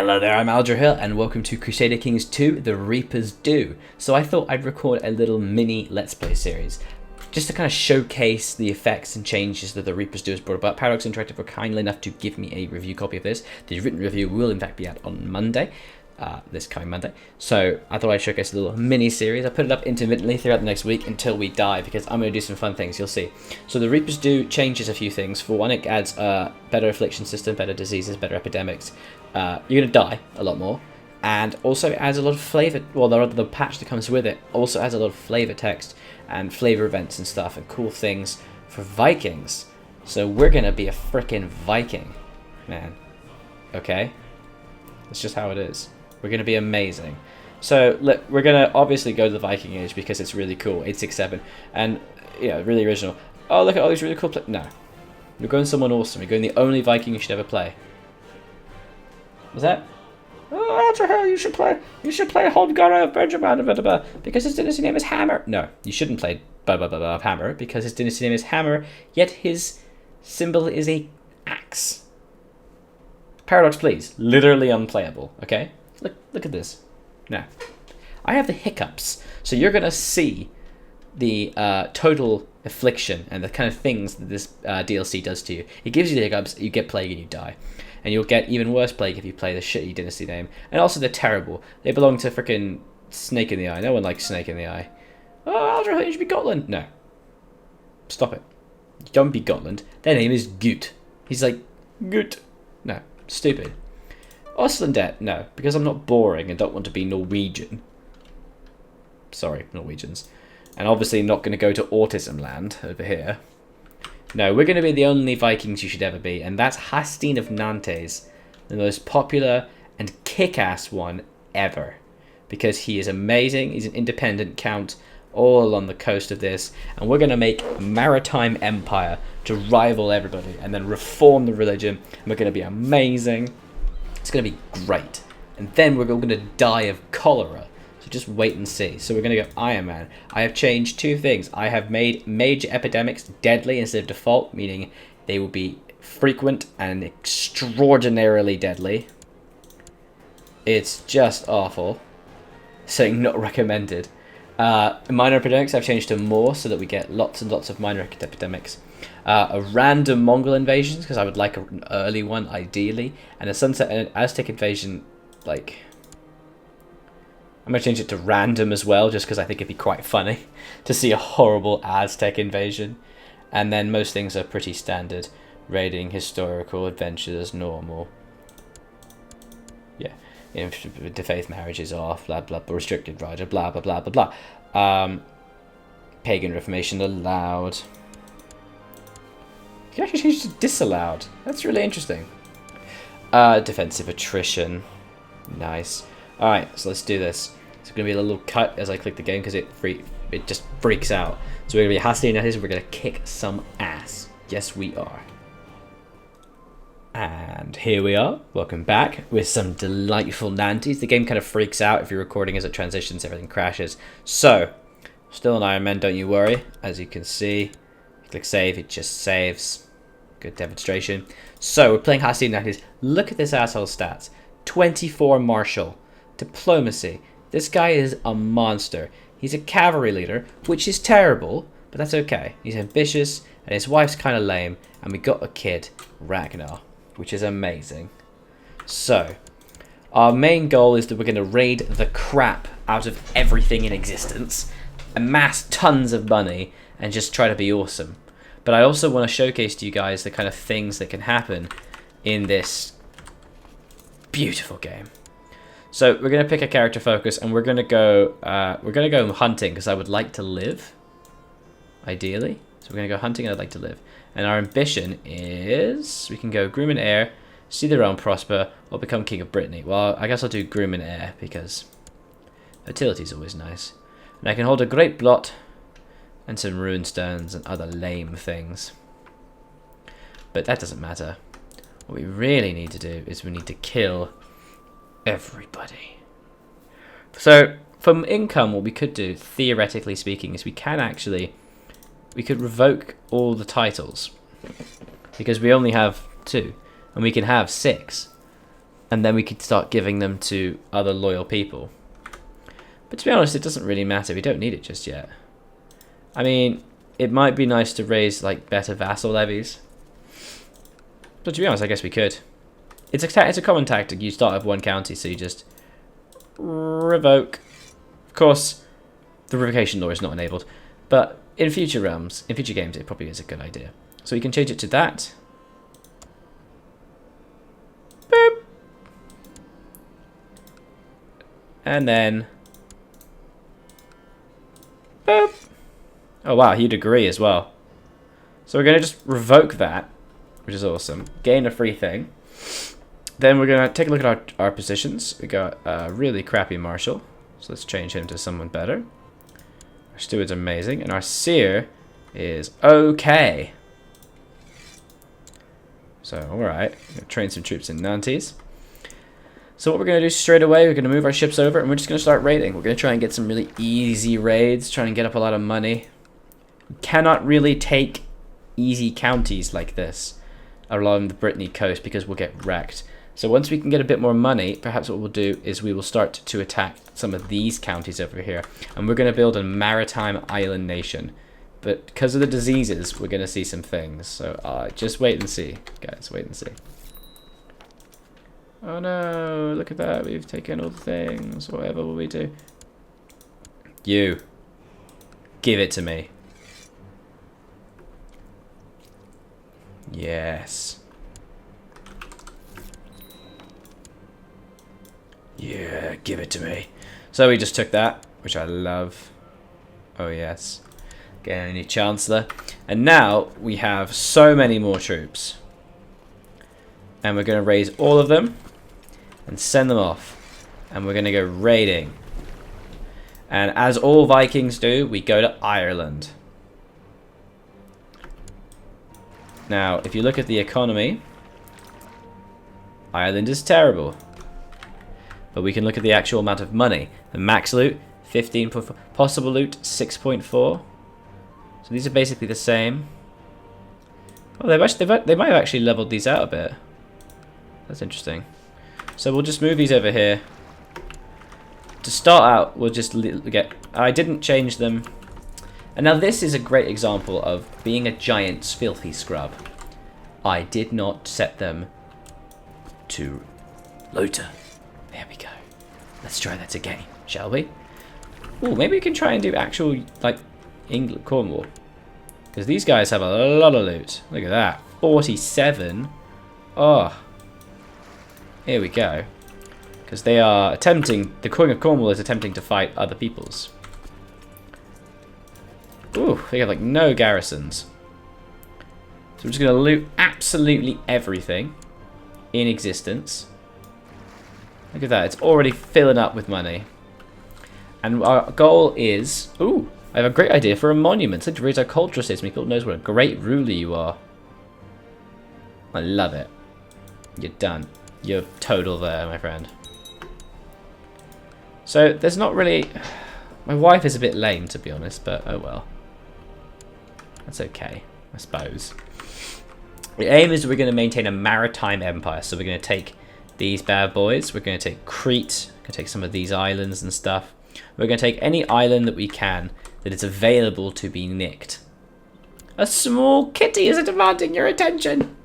Hello there, I'm Alger Hill, and welcome to Crusader Kings 2, The Reapers Do. So I thought I'd record a little mini Let's Play series, just to kind of showcase the effects and changes that The Reapers Do has brought about. Paradox Interactive were kindly enough to give me a review copy of this. The written review will in fact be out on Monday, this coming Monday. So I thought I'd showcase a little mini series. I put it up intermittently throughout the next week until we die, because I'm going to do some fun things, you'll see. So The Reapers Do changes a few things. For one, it adds a better affliction system, better diseases, better epidemics. You're going to die a lot more, and also it adds a lot of flavour. Well, the patch that comes with it also adds a lot of flavour text and flavour events and stuff and cool things for Vikings. So we're going to be a frickin' Viking, man. Okay? That's just how it is. We're going to be amazing. So look, we're going to obviously go to the Viking Age because it's really cool, 867, and yeah, really original. Oh, look at all these really cool No. You're going someone awesome. You're going the only Viking you should ever play. Was that? Oh, what the hell? You should play Holgar of Benjamin because his dynasty name is Hammer. No, you shouldn't play Hammer because his dynasty name is Hammer, yet his symbol is a axe. Paradox, please. Literally unplayable. Okay. Look at this. Now, I have the hiccups, so you're gonna see the total affliction and the kind of things that this DLC does to you. It gives you the hiccups, you get plague and you die. And you'll get even worse plague if you play the shitty dynasty name. And also they're terrible. They belong to frickin' Snake in the Eye. No one likes Snake in the Eye. Oh, Aldra, you should be Gotland. No. Stop it. Don't be Gotland. Their name is Gut. He's like, Gut. No. Stupid. Oslandet. No. Because I'm not boring and don't want to be Norwegian. Sorry, Norwegians. And obviously not going to go to Autism Land over here. No, we're going to be the only Vikings you should ever be, and that's Hastin of Nantes, the most popular and kick-ass one ever, because he is amazing. He's an independent count all along the coast of this, and we're going to make a maritime empire to rival everybody, and then reform the religion, and we're going to be amazing. It's going to be great, and then we're all going to die of cholera. So just wait and see. So we're going to go Iron Man. I have changed two things. I have made major epidemics deadly instead of default, meaning they will be frequent and extraordinarily deadly. It's just awful. So not recommended. Minor epidemics I've changed to more so that we get lots and lots of minor epidemics. A random Mongol invasions because I would like an early one ideally, and a sunset and an Aztec invasion like... I'm going to change it to random as well, just because I think it'd be quite funny to see a horrible Aztec invasion. And then most things are pretty standard. Raiding, historical, adventures, normal. Yeah. Interfaith marriages off, blah, blah, blah, restricted Raja, blah, blah, blah, blah, blah. Pagan Reformation allowed. You can actually change it to disallowed. That's really interesting. Defensive attrition. Nice. Alright, so let's do this. It's going to be a little cut as I click the game because it just freaks out. So we're going to be Hastin and we're going to kick some ass. Yes, we are. And here we are. Welcome back with some delightful Nantes. The game kind of freaks out if you're recording as it transitions, everything crashes. So, still an Iron Man, don't you worry. As you can see, click save, it just saves. Good demonstration. So, we're playing Hastin Nantes. Look at this asshole stats. 24 martial. Diplomacy. This guy is a monster. He's a cavalry leader, which is terrible, but that's okay. He's ambitious, and his wife's kind of lame, and we got a kid, Ragnar, which is amazing. So, our main goal is that we're going to raid the crap out of everything in existence, amass tons of money, and just try to be awesome. But I also want to showcase to you guys the kind of things that can happen in this beautiful game. So we're gonna pick a character focus, and we're gonna go hunting because I would like to live, ideally. So we're gonna go hunting, and I'd like to live. And our ambition is we can go groom and heir, see the realm prosper, or become king of Brittany. Well, I guess I'll do groom and heir because fertility is always nice. And I can hold a great blot and some rune stones and other lame things. But that doesn't matter. What we really need to do is we need to kill everybody. So from income, what we could do, theoretically speaking, is we could revoke all the titles because we only have 2 and we can have 6. and then we could start giving them to other loyal people. But to be honest, it doesn't really matter. We don't need it just yet. I mean, it might be nice to raise like better vassal levies. But to be honest, I guess we could. It's a common tactic. You start with one county, so you just revoke. Of course, the revocation law is not enabled, but in future realms, in future games, it probably is a good idea. So you can change it to that. Boop. And then boop. Oh wow, he'd agree as well. So we're going to just revoke that, which is awesome. Gain a free thing. Then we're going to take a look at our positions. We got a really crappy marshal, so let's change him to someone better. Our steward's amazing, and our seer is okay. So, alright, train some troops in Nantes. So what we're going to do straight away, we're going to move our ships over, and we're just going to start raiding. We're going to try and get some really easy raids, trying to get up a lot of money. We cannot really take easy counties like this along the Brittany coast because we'll get wrecked. So once we can get a bit more money, perhaps what we'll do is we will start to attack some of these counties over here. And we're going to build a maritime island nation. But because of the diseases, we're going to see some things. So just wait and see, guys. Wait and see. Oh no, look at that. We've taken all the things. Whatever will we do? You. Give it to me. Yes. Yeah, give it to me. So we just took that, which I love. Oh yes. Getting a new chancellor. And now we have so many more troops. And we're going to raise all of them and send them off. And we're going to go raiding. And as all Vikings do, we go to Ireland. Now, if you look at the economy, Ireland is terrible. But we can look at the actual amount of money. The max loot, 15.4. Possible loot, 6.4. So these are basically the same. Oh, they might have actually leveled these out a bit. That's interesting. So we'll just move these over here. To start out, we'll just get... I didn't change them. And now this is a great example of being a giant's filthy scrub. I did not set them to loiter. There we go. Let's try that again, shall we? Oh, maybe we can try and do actual, like, England, Cornwall. Because these guys have a lot of loot. Look at that. 47. Oh. Here we go. Because they are attempting, the King of Cornwall is attempting to fight other peoples. Ooh, they have like no garrisons. So we're just going to loot absolutely everything in existence. Look at that, it's already filling up with money. And our goal is... Ooh, I have a great idea for a monument. Let's raise our cultural status. People knows what a great ruler you are. I love it. You're done. You're total there, my friend. So there's not really... My wife is a bit lame, to be honest, but oh well. That's okay, I suppose. The aim is we're going to maintain a maritime empire. So we're going to take these bad boys. We're going to take Crete. We're going to take some of these islands and stuff. We're going to take any island that we can that is available to be nicked. A small kitty is demanding your attention.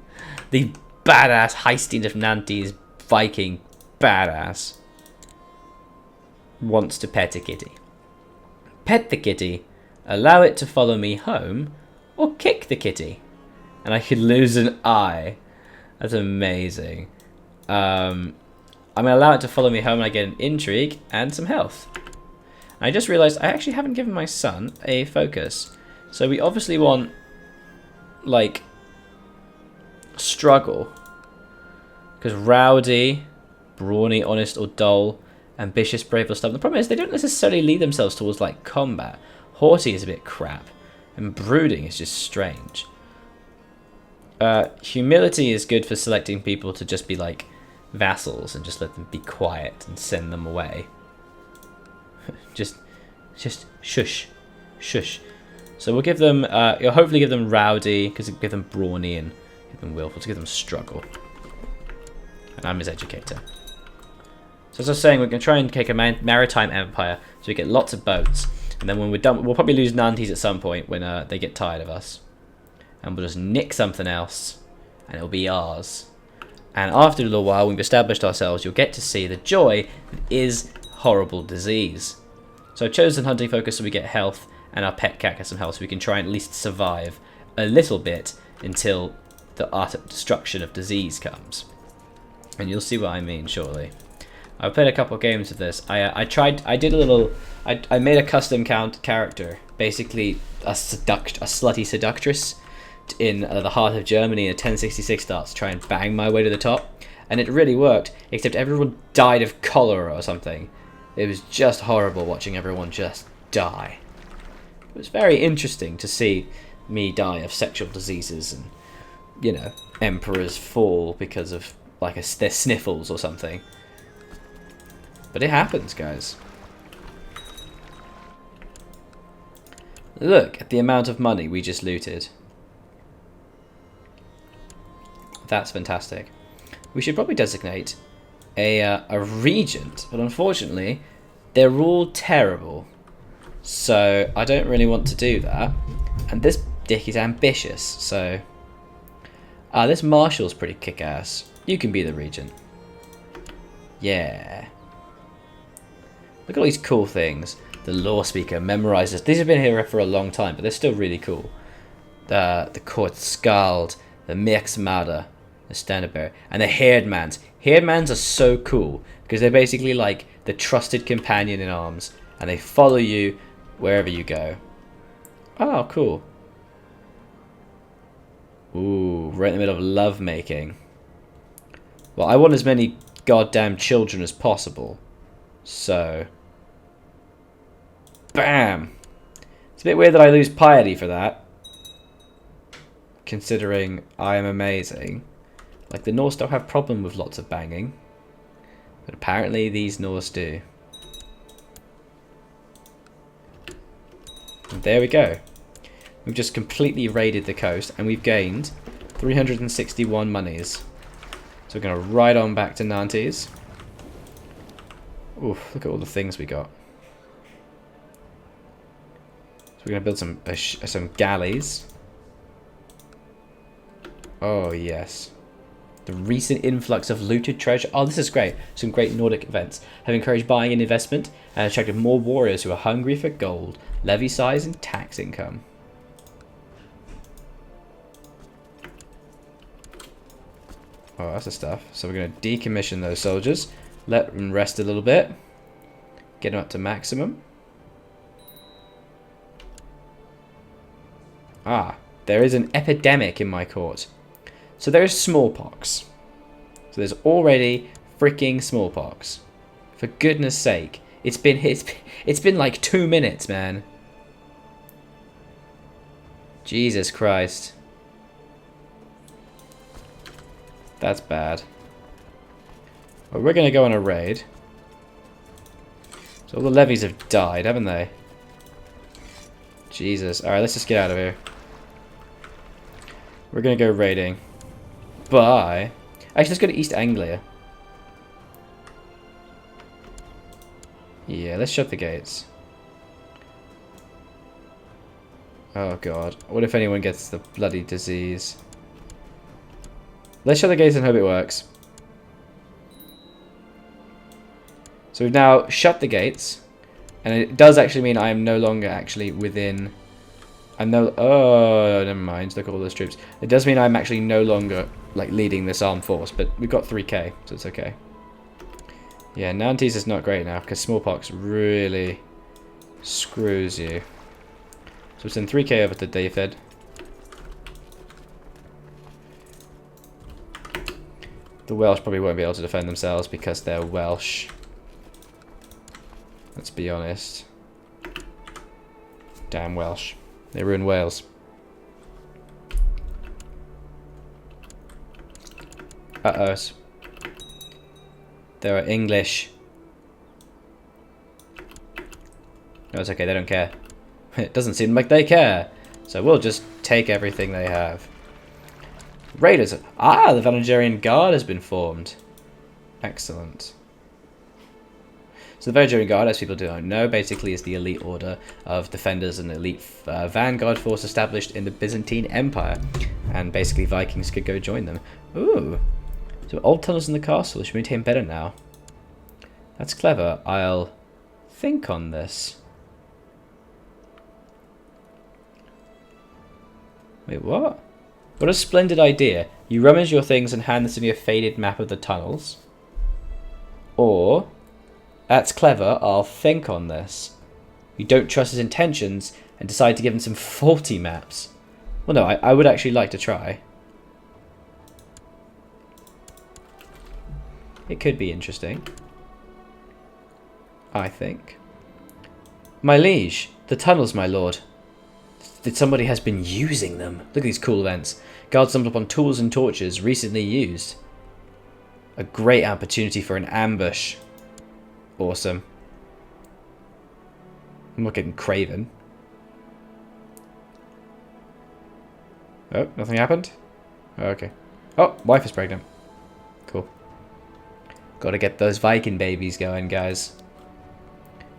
The badass Heistine of Nantes Viking badass wants to pet a kitty. Pet the kitty, allow it to follow me home, or kick the kitty. And I could lose an eye. That's amazing. I'm going to allow it to follow me home and I get an intrigue and some health. And I just realised I actually haven't given my son a focus. So we obviously want, like, struggle. Because rowdy, brawny, honest or dull, ambitious, brave or stubborn. The problem is they don't necessarily lead themselves towards, like, combat. Haughty is a bit crap. And brooding is just strange. Humility is good for selecting people to just be like vassals and just let them be quiet and send them away. just shush. So we'll give them, you'll hopefully give them rowdy, because it'll give them brawny, and give them willful, to give them struggle. and I'm his educator. So as I was saying, we're going to try and take a maritime empire, so we get lots of boats. And then when we're done, we'll probably lose Nantes at some point when they get tired of us. And we'll just nick something else, and it'll be ours. And after a little while, we've established ourselves, you'll get to see the joy that is horrible disease. So I've chosen hunting focus so we get health, and our pet cat gets some health, so we can try and at least survive a little bit until the utter destruction of disease comes. And you'll see what I mean shortly. I've played a couple of games of this. I made a custom character, basically a slutty seductress in the heart of Germany in a 1066 start to try and bang my way to the top. And it really worked, except everyone died of cholera or something. It was just horrible watching everyone just die. It was very interesting to see me die of sexual diseases and, you know, emperors fall because of like their sniffles or something. But it happens, guys. Look at the amount of money we just looted. That's fantastic. We should probably designate a regent, but unfortunately, they're all terrible. So I don't really want to do that. And this dick is ambitious, so... this marshal's pretty kick-ass. You can be the regent. Yeah. Look at all these cool things. The law speaker memorizes. These have been here for a long time, but they're still really cool. The court scald, the Mirksmader, the standard bearer, and the hairdmans. Hairdmans are so cool because they're basically like the trusted companion in arms, and they follow you wherever you go. Oh, cool. Ooh, right in the middle of love making. Well, I want as many goddamn children as possible. So, bam! It's a bit weird that I lose piety for that, considering I am amazing. Like, the Norse don't have problem with lots of banging, but apparently these Norse do. And there we go. We've just completely raided the coast, and we've gained 361 monies. So we're going to ride on back to Nantes. Oof, look at all the things we got. So we're going to build some galleys. Oh, yes. The recent influx of looted treasure. Oh, this is great. Some great Nordic events have encouraged buying and investment and attracted more warriors who are hungry for gold, levy size, and tax income. Oh, that's the stuff. So we're going to decommission those soldiers. Let them rest a little bit. Get them up to maximum. Ah, there is an epidemic in my court. So there is smallpox. So there's already freaking smallpox. For goodness sake. It's been like 2 minutes, man. Jesus Christ. That's bad. Well, we're going to go on a raid. So all the levies have died, haven't they? Jesus. Alright, let's just get out of here. We're going to go raiding. Bye. Actually, let's go to East Anglia. Yeah, let's shut the gates. Oh god. What if anyone gets the bloody disease? Let's shut the gates and hope it works. So we've now shut the gates, and it does actually mean I am no longer actually within... Oh, never mind. Look at all those troops. It does mean I'm actually no longer like leading this armed force, but we've got 3k, so it's okay. Yeah, Nantes is not great now because smallpox really screws you. So we'll send 3k over to Dafed. The Welsh probably won't be able to defend themselves because they're Welsh. Let's be honest. Damn Welsh. They ruined Wales. Uh-oh. They are English. No, it's okay, they don't care. It doesn't seem like they care. So we'll just take everything they have. Raiders. Ah, the Valangerian Guard has been formed. Excellent. So the Vegetarian Guard, as people don't know, basically is the elite order of defenders and elite vanguard force established in the Byzantine Empire. And basically Vikings could go join them. Ooh. So old tunnels in the castle should maintain better now. That's clever. I'll think on this. Wait, what? What a splendid idea. You rummage your things and hand this to me a faded map of the tunnels. Or... That's clever, I'll think on this. You don't trust his intentions and decide to give him some faulty maps. Well, no, I would actually like to try. It could be interesting. I think. My liege, the tunnels, my lord. That somebody has been using them. Look at these cool events. Guards stumbled upon tools and torches recently used. A great opportunity for an ambush. Awesome. I'm not getting craven. Oh, nothing happened? Oh, okay. Oh, wife is pregnant. Cool. Gotta get those Viking babies going, guys.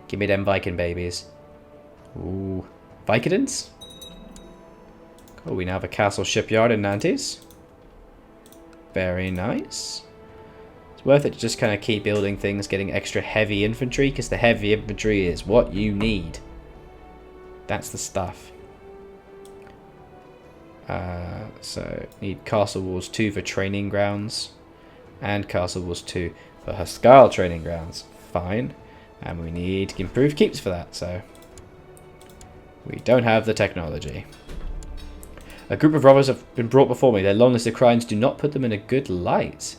Give me them Viking babies. Ooh. Vikings? Cool, we now have a castle shipyard in Nantes. Very nice. Worth it to just kind of keep building things, getting extra heavy infantry, because the heavy infantry is what you need. That's the stuff. So, need Castle Walls 2 for training grounds, and Castle Walls 2 for Huskarl training grounds. Fine. And we need improved keeps for that, so... We don't have the technology. A group of robbers have been brought before me. Their long list of crimes do not put them in a good light.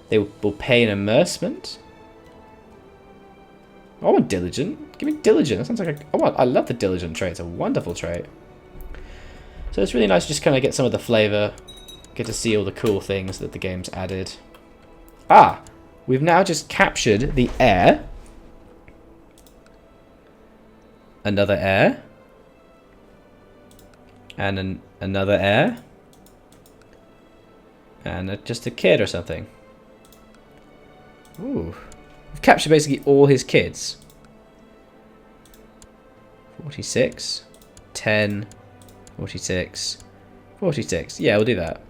They will pay an immersement. I want diligent. Give me diligent. That sounds like I love the diligent trait. It's a wonderful trait. So it's really nice to just kind of get some of the flavour. Get to see all the cool things that the game's added. Ah! We've now just captured the heir. Another heir. And another heir. And just a kid or something. Ooh. We've captured basically all his kids. 46. 10. 46. 46. Yeah, we'll do that.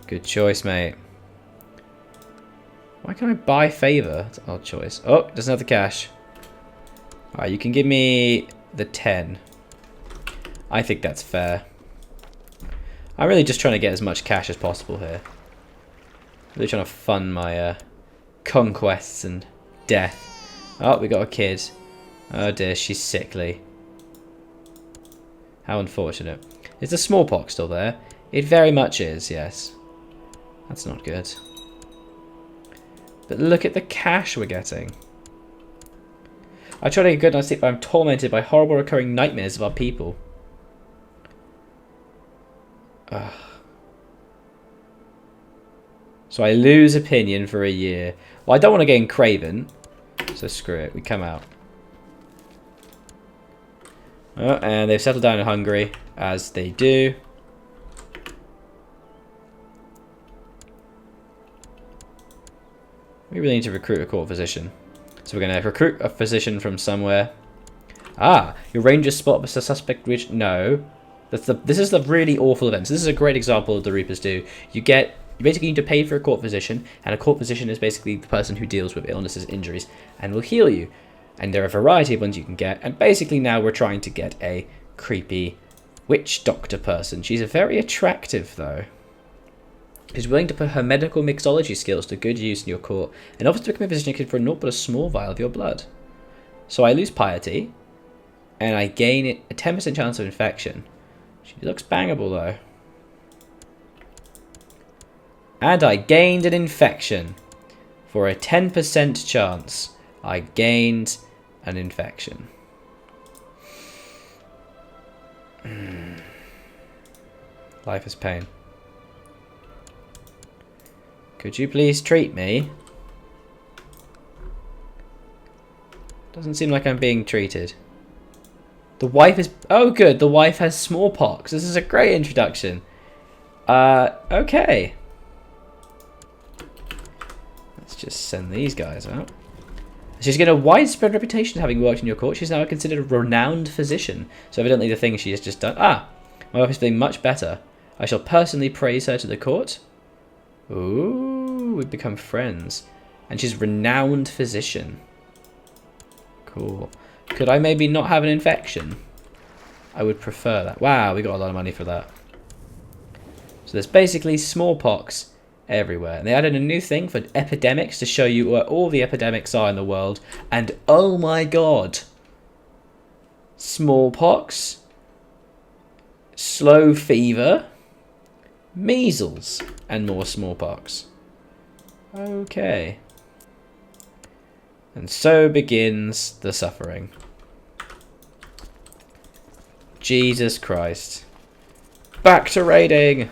Good choice, mate. Why can't I buy favour? It's an odd choice. Oh, doesn't have the cash. Alright, you can give me the 10. I think that's fair. I'm really just trying to get as much cash as possible here. Really trying to fund my conquests and death. Oh, we got a kid. Oh dear, she's sickly. How unfortunate. Is the smallpox still there? It very much is, yes. That's not good. But look at the cash we're getting. I try to get a good night's sleep, but I'm tormented by horrible recurring nightmares of our people. Ugh. So I lose opinion for a year. Well, I don't want to gain Craven, so screw it. We come out. Oh, and they've settled down in Hungary, as they do. We really need to recruit a court physician. So we're going to recruit a physician from somewhere. Ah, your rangers spot the suspect which... No. This is the really awful event. So this is a great example of the Reapers do. You basically need to pay for a court physician, and a court physician is basically the person who deals with illnesses, injuries, and will heal you. And there are a variety of ones you can get, and basically now we're trying to get a creepy witch doctor person. She's very attractive, though. She's willing to put her medical mixology skills to good use in your court, and offers to become a physician for naught but a small vial of your blood. So I lose piety, and I gain a 10% chance of infection. She looks bangable, though. And I gained an infection. For a 10% chance, I gained an infection. Life is pain. Could you please treat me? Doesn't seem like I'm being treated. The wife is... Oh, good. The wife has smallpox. This is a great introduction. Okay. just send these guys out. She's gained a widespread reputation having worked in your court. She's now considered a renowned physician. So evidently the thing she has just done... Ah! My wife is feeling much better. I shall personally praise her to the court. Ooh, we've become friends. And she's renowned physician. Cool. Could I maybe not have an infection? I would prefer that. Wow, we got a lot of money for that. So there's basically smallpox everywhere. And they added a new thing for epidemics to show you where all the epidemics are in the world. And oh my god. Smallpox. Slow fever. Measles. And more smallpox. Okay. And so begins the suffering. Jesus Christ. Back to raiding!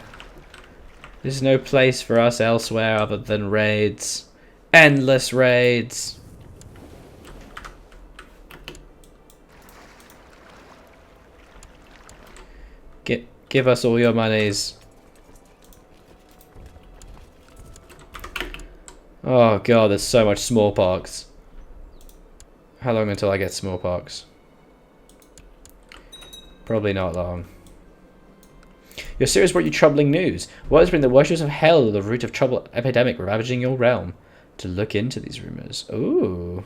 There's no place for us elsewhere other than raids. Endless raids! Give us all your monies. Oh god, there's so much smallpox. How long until I get smallpox? Probably not long. Your series brought you troubling news. What has been the worshippers of hell or the root of trouble epidemic ravaging your realm? To look into these rumours. Ooh.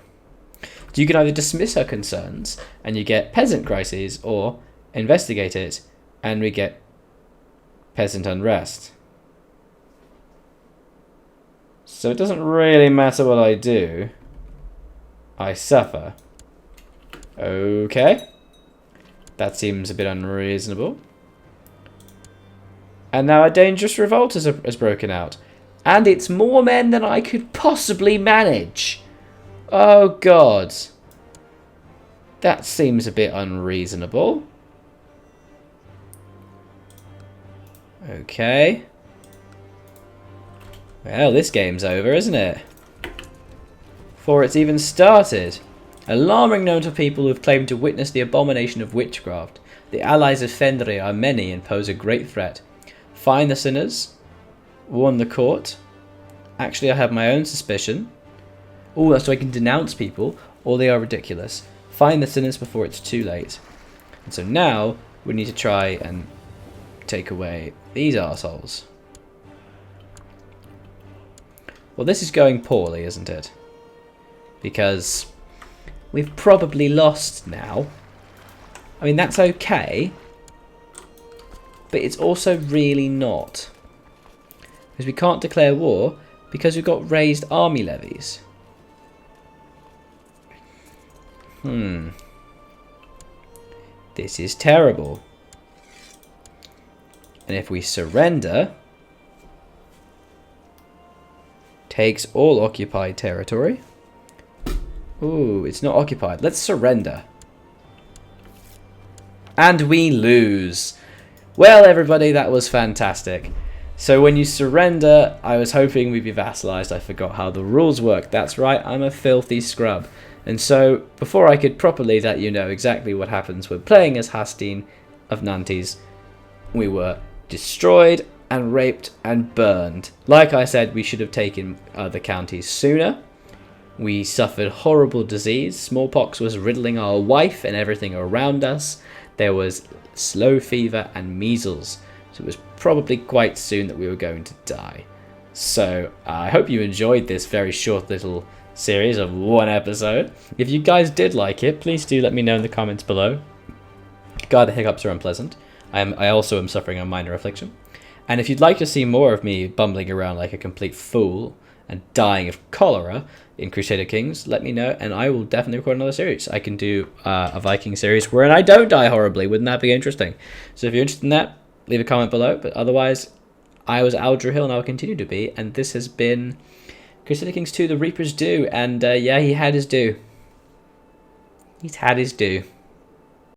You can either dismiss her concerns and you get peasant crises, or investigate it and we get peasant unrest. So it doesn't really matter what I do. I suffer. Okay. That seems a bit unreasonable. And now a dangerous revolt has broken out. And it's more men than I could possibly manage. Oh god. That seems a bit unreasonable. Okay. Well, this game's over, isn't it? Before it's even started. Alarming note of people who have claimed to witness the abomination of witchcraft. The allies of Fenrir are many and pose a great threat. Find the sinners. Warn the court. Actually, I have my own suspicion. Oh, that's so I can denounce people, or they are ridiculous. Find the sinners before it's too late. And so now, we need to try and take away these arseholes. Well, this is going poorly, isn't it? Because we've probably lost now. I mean, that's okay. But it's also really not. Because we can't declare war because we've got raised army levies. This is terrible. And if we surrender, takes all occupied territory. Ooh, it's not occupied. Let's surrender. And we lose. Well, everybody, that was fantastic. So when you surrender, I was hoping we'd be vassalized. I forgot how the rules work. That's right, I'm a filthy scrub. And so, before I could properly let you know exactly what happens when playing as Hastin of Nantes, we were destroyed and raped and burned. Like I said, we should have taken other counties sooner. We suffered horrible disease. Smallpox was riddling our wife and everything around us. There was slow fever and measles. So it was probably quite soon that we were going to die. So I hope you enjoyed this very short little series of one episode. If you guys did like it, please do let me know in the comments below. God, the hiccups are unpleasant. I also am suffering a minor affliction. And if you'd like to see more of me bumbling around like a complete fool and dying of cholera in Crusader Kings, let me know and I will definitely record another series. I can do a Viking series wherein I don't die horribly. Wouldn't that be interesting? So if you're interested in that, leave a comment below. But otherwise, I was Aldrew Hill and I'll continue to be. And this has been Crusader Kings 2, The Reaper's Due. And yeah, he had his due. He's had his due.